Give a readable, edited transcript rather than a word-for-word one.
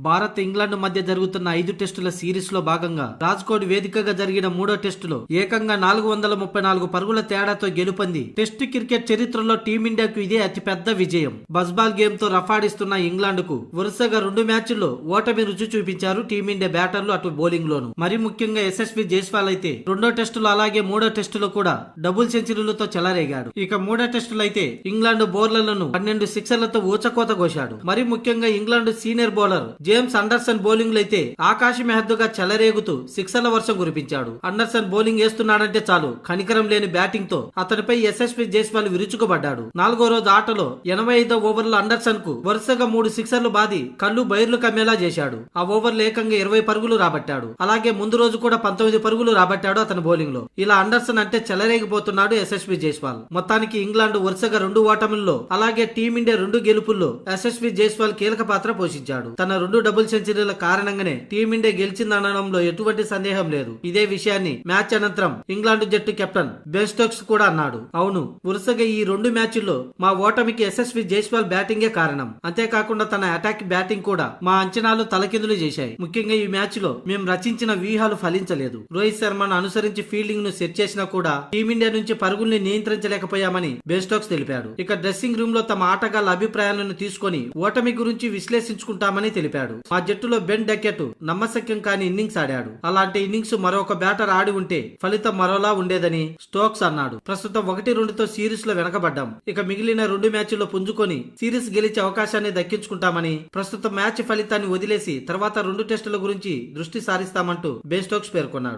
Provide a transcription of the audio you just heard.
Bharat England మధ్య జరుగుతున్న 5 టెస్టుల సిరీస్ లో భాగంగా రాజ్కోట్ వేదికగా జరిగిన 3వ టెస్టులో ఏకంగా 434 పరుగుల తేడాతో గెలుపొంది టెస్టు క్రికెట్ చరిత్రలో టీమిండియాకు ఇదే అతిపెద్ద విజయం. బస్బాల్ గేమ్ తో రఫాడిస్తున్న ఇంగ్లాండ్ కు వరుసగా 2 మ్యాచ్ల్లో ఓటమి రుచి చూపించారు టీమిండియా బ్యాటర్లు, అటు బౌలింగ్ లోను. మరి ముఖ్యంగా యశస్వి జైస్వాల్ అయితే 2వ టెస్టులో అలాగే 3వ టెస్టులో కూడా డబుల్ సెంచరీలతో చెలరేగాడు. ఇక 3వ టెస్టులో అయితే ఇంగ్లాండ్ బౌలర్లను 12 సిక్సర్లతో ఊచకోత కోశాడు. మరి ముఖ్యంగా England senior bowler James Anderson bowling లో అయితే ఆకాశమే హద్దుగా చెలరేగుతూ సిక్సర్ల వర్షం కురిపించాడు. అండర్సన్ బౌలింగ్ వేస్తున్నాడంటే చాలు కనికరం లేని బ్యాటింగ్ తో అతనిపై యశస్వి జైస్వాల్ విరుచుకుపడ్డాడు. 4వ రోజు ఆటలో 85వ ఓవర్లో అండర్సన్ కు వరుసగా 3 సిక్సర్లు బాది కళ్ళు బైర్లు కమ్మేలా చేశాడు. ఆ ఓవర్లో ఏకంగా 20 పరుగులు రాబట్టాడు. అలాగే ముందు రోజు కూడా 19 పరుగులు రాబట్టాడు అతని బౌలింగ్ లో. ఇలా అండర్సన్ అంటే చెలరేగిపోతున్నాడు యశస్వి జైస్వాల్. మొత్తానికి ఇంగ్లాండ్ వరుసగా 2 ఓటముల్లో అలాగే టీమిండియా 2 గెలుపుల్లో యశస్వి జైస్వాల్ కీలక పాత్ర పోషించాడు. తన 2 డబుల్ సెంచరీల కారణంగానే టీమిండియా గెలిచిందనడంలో ఎటువంటి సందేహం లేదు. ఇదే విషయాన్ని మ్యాచ్ అనంతరం ఇంగ్లాండ్ జట్టు కెప్టెన్ బెన్ స్టోక్స్ కూడా అన్నాడు. అవును, వరుసగా ఈ 2 మ్యాచ్ల్లో మా ఓటమికి యశస్వి జైస్వాల్ బ్యాటింగే కారణం. అంతేకాకుండా తన అటాక్ బ్యాటింగ్ కూడా మా అంచనాలు తలకిందులు చేశాయి. ముఖ్యంగా ఈ మ్యాచ్ లో మేము రచించిన వ్యూహాలు ఫలించలేదు. రోహిత్ శర్మను అనుసరించి ఫీల్డింగ్ ను సెట్ చేసినా కూడా టీమిండియా నుంచి పరుగుల్ని నియంత్రించలేకపోయామని బెన్ స్టోక్స్ తెలిపాడు. ఇక డ్రెస్సింగ్ రూమ్ లో తమ ఆటగాళ్ల అభిప్రాయాలను తీసుకొని ఓటమి గురించి విశ్లేషించుకుంటామని తెలిపాడు. మా జట్టులో బెన్ డకెట్ నమ్మశక్యం కాని ఇన్నింగ్స్ ఆడాడు. అలాంటి ఇన్నింగ్స్ మరొక బ్యాటర్ ఆడి ఉంటే ఫలితం మరోలా ఉండేదని స్టోక్స్ అన్నాడు. ప్రస్తుతం 1-2తో సిరీస్ లో వెనకబడ్డాం. ఇక మిగిలిన 2 మ్యాచ్ల్లో పుంజుకొని సిరీస్ గెలిచే అవకాశాన్ని దక్కించుకుంటామని, ప్రస్తుతం మ్యాచ్ ఫలితాన్ని వదిలేసి తర్వాత 2 టెస్టుల గురించి దృష్టి సారిస్తామంటూ బెన్ స్టోక్స్ పేర్కొన్నాడు.